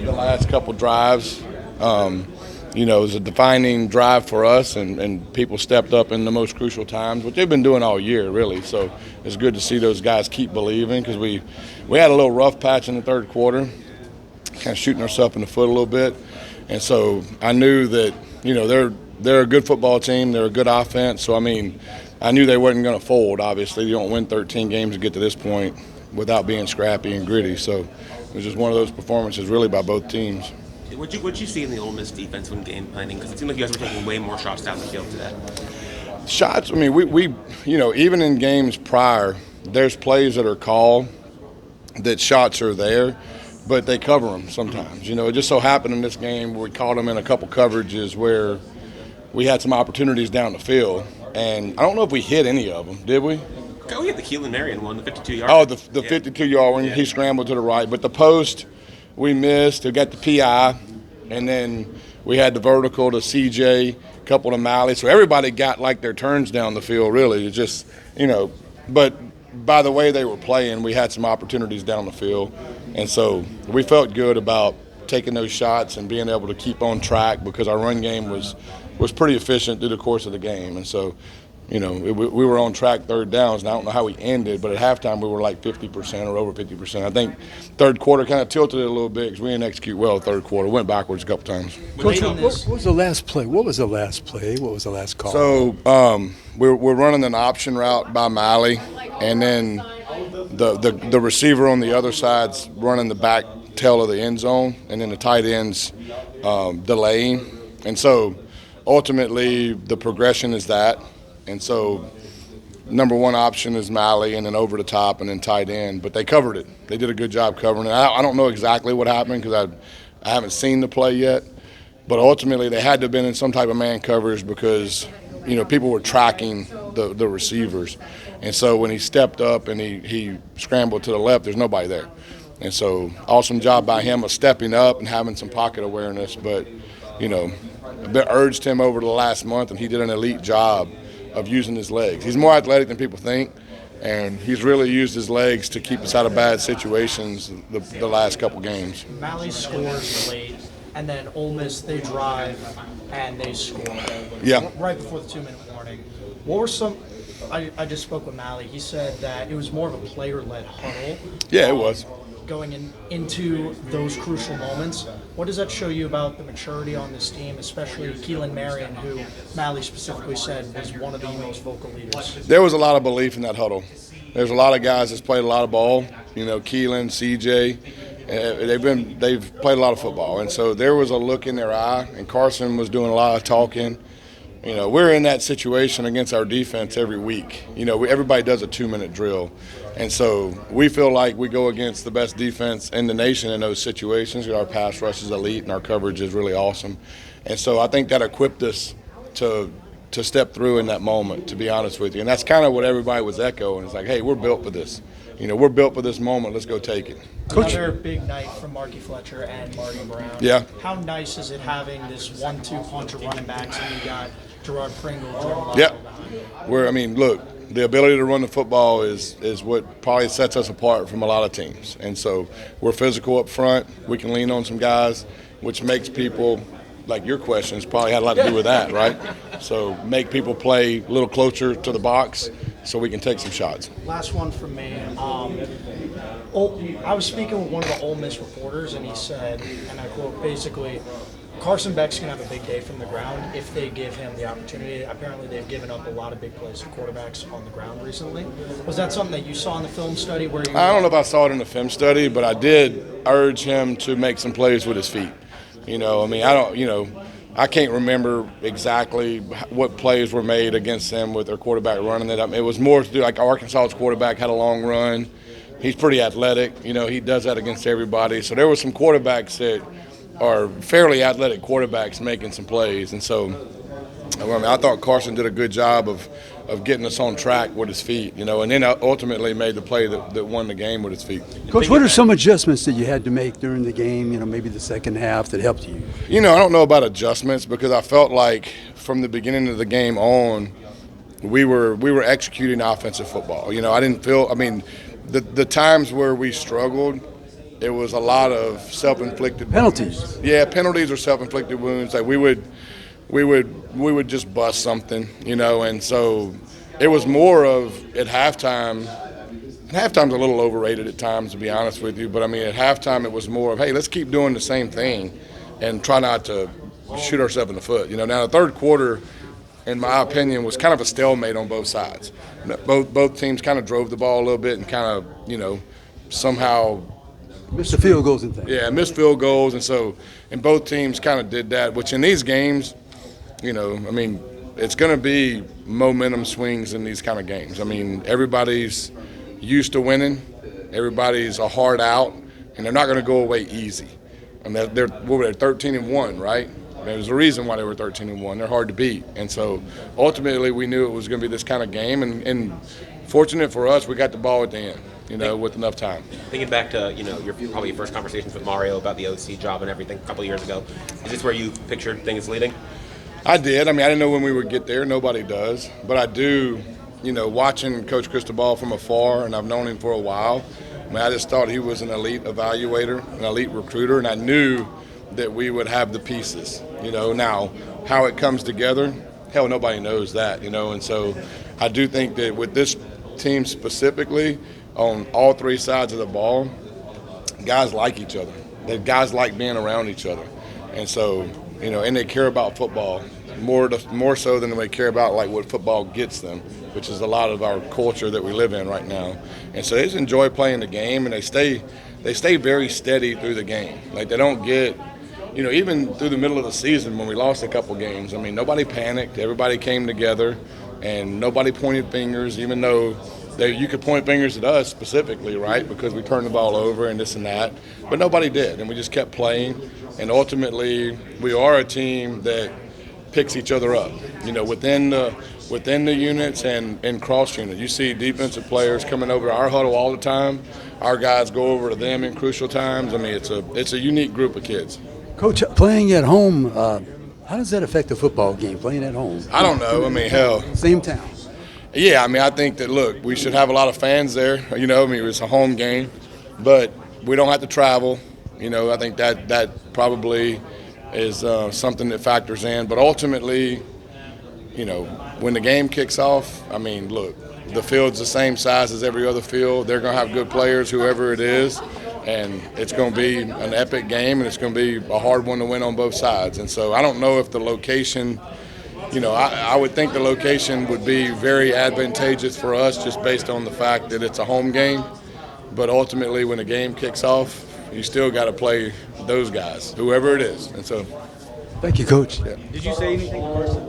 the last couple drives. It was a defining drive for us, and people stepped up in the most crucial times, which they've been doing all year, really. So it's good to see those guys keep believing, because we had a little rough patch in the third quarter, kind of shooting ourselves in the foot a little bit. And so I knew that, they're a good football team. They're a good offense. So, I knew they wasn't going to fold, obviously. You don't win 13 games to get to this point without being scrappy and gritty. So it was just one of those performances really by both teams. What'd you see in the Ole Miss defense when game planning? Because it seemed like you guys were taking way more shots down the field today. Shots, we even in games prior, there's plays that are called that shots are there, but they cover them sometimes. It just so happened in this game we caught them in a couple coverages where we had some opportunities down the field, and I don't know if we hit any of them. Did we? Oh, we had the Keelan Marion one, the 52-yard. Oh, the 52-yard one. He scrambled to the right, but the post we missed. We got the PI, and then we had the vertical to CJ, a couple to Malley. So everybody got like their turns down the field. Really, it's just but by the way they were playing, we had some opportunities down the field, and so we felt good about taking those shots and being able to keep on track, because our run game was pretty efficient through the course of the game. And so, we were on track third downs, and I don't know how we ended, but at halftime we were like 50% or over 50%. I think third quarter kind of tilted it a little bit because we didn't execute well third quarter. Went backwards a couple times. Coach, what was the last play? What was the last play? What was the last call? So we're running an option route by Malley, and then the receiver on the other side's running the back tail of the end zone, and then the tight end's delaying. And so ultimately the progression is that. And so number one option is Malley, and then over the top, and then tight end. But they covered it. They did a good job covering it. I don't know exactly what happened because I haven't seen the play yet. But ultimately they had to have been in some type of man coverage because, people were tracking the receivers. And so when he stepped up and he scrambled to the left, there's nobody there. And so awesome job by him of stepping up and having some pocket awareness. But, I urged him over the last month, and he did an elite job of using his legs. He's more athletic than people think, and he's really used his legs to keep us out of bad situations the last couple games. Malley scores late, and then Ole Miss, they drive and they score. Yeah. Right before the 2-minute warning. What were some – I just spoke with Malley. He said that it was more of a player-led huddle. Yeah, it was. Going into those crucial moments. What does that show you about the maturity on this team, especially Keelan Marion, who Malley specifically said was one of the most vocal leaders? There was a lot of belief in that huddle. There's a lot of guys that's played a lot of ball. Keelan, CJ, they've played a lot of football, and so there was a look in their eye. And Carson was doing a lot of talking. We're in that situation against our defense every week. Everybody does a 2-minute drill. And so we feel like we go against the best defense in the nation in those situations. Our pass rush is elite and our coverage is really awesome. And so I think that equipped us to step through in that moment, to be honest with you. And that's kind of what everybody was echoing. It's like, hey, we're built for this. We're built for this moment. Let's go take it. Another big night from Marky Fletcher and Marty Brown. Yeah. How nice is it having this 1-2 punch of running backs, and you got Gerard Pringle, Jordan Yep. Look, the ability to run the football is what probably sets us apart from a lot of teams. And so we're physical up front. We can lean on some guys, which makes people, like your questions, probably had a lot to do with that, right? So make people play a little closer to the box so we can take some shots. Last one from me. I was speaking with one of the Ole Miss reporters, and he said, and I quote, basically, Carson Beck's going to have a big day from the ground if they give him the opportunity. Apparently they've given up a lot of big plays to quarterbacks on the ground recently. Was that something that you saw in the film study? I don't know if I saw it in the film study, but I did urge him to make some plays with his feet. I can't remember exactly what plays were made against them with their quarterback running it. It was more to do, like Arkansas's quarterback had a long run. He's pretty athletic. He does that against everybody. So there were some quarterbacks that are fairly athletic quarterbacks making some plays. And so I thought Carson did a good job of getting us on track with his feet, and then ultimately made the play that won the game with his feet. Coach, what are some adjustments that you had to make during the game, maybe the second half that helped you? I don't know about adjustments because I felt like from the beginning of the game on, we were executing offensive football. I didn't feel – the times where we struggled, it was a lot of self-inflicted Penalties. Yeah, penalties or self-inflicted wounds. Like we would just bust something, you know, and so it was more of at halftime. Halftime's a little overrated at times, to be honest with you. But I mean, at halftime it was more of, hey, let's keep doing the same thing, and try not to shoot ourselves in the foot. You know, now the third quarter, in my opinion, was kind of a stalemate on both sides. Both teams kind of drove the ball a little bit and kind of, you know, somehow Missed the field goals and things. yeah, missed field goals, and both teams kind of did that. Which in these games, you know, I mean, it's going to be momentum swings in these kind of games. I mean, everybody's used to winning, everybody's a hard out, and they're not going to go away easy. I mean, they're 13-1, right? There's a reason why they were 13-1. They're hard to beat, and so ultimately we knew it was going to be this kind of game. And fortunate for us, we got the ball at the end, you know, with enough time. Thinking back to, you know, your probably first conversations with Mario about the OC job and everything a couple of years ago, is this where you pictured things leading? I did. I mean, I didn't know when we would get there. Nobody does, but I do. You know, watching Coach Cristobal from afar, and I've known him for a while, I mean, I just thought he was an elite evaluator, an elite recruiter, and I knew that we would have the pieces. You know, now how it comes together, hell, nobody knows that, you know, and so I do think that with this team specifically, on all three sides of the ball, guys like each other. Guys like being around each other. And so, you know, and they care about football more so than they care about like what football gets them, which is a lot of our culture that we live in right now. And so they just enjoy playing the game, and they stay very steady through the game. Like they don't get, you know, even through the middle of the season when we lost a couple games, I mean, nobody panicked. Everybody came together, and nobody pointed fingers, even though you could point fingers at us specifically, right, because we turned the ball over and this and that. But nobody did, and we just kept playing. And ultimately, we are a team that picks each other up, you know, within the units and cross unit. You see defensive players coming over to our huddle all the time. Our guys go over to them in crucial times. I mean, it's a unique group of kids. Coach, playing at home, how does that affect the football game, playing at home? I don't know. I mean, hell. Same town. Yeah, I mean, I think that, look, we should have a lot of fans there. You know, I mean, it's a home game, but we don't have to travel. You know, I think that probably is something that factors in. But ultimately, you know, when the game kicks off, I mean, look, the field's the same size as every other field. They're going to have good players, whoever it is, and it's going to be an epic game, and it's going to be a hard one to win on both sides. And so I don't know if the location, you know, I would think the location would be very advantageous for us just based on the fact that it's a home game. But ultimately, when the game kicks off, you still got to play those guys, whoever it is. And so, Thank you, Coach. yeah. Did you say anything to Carson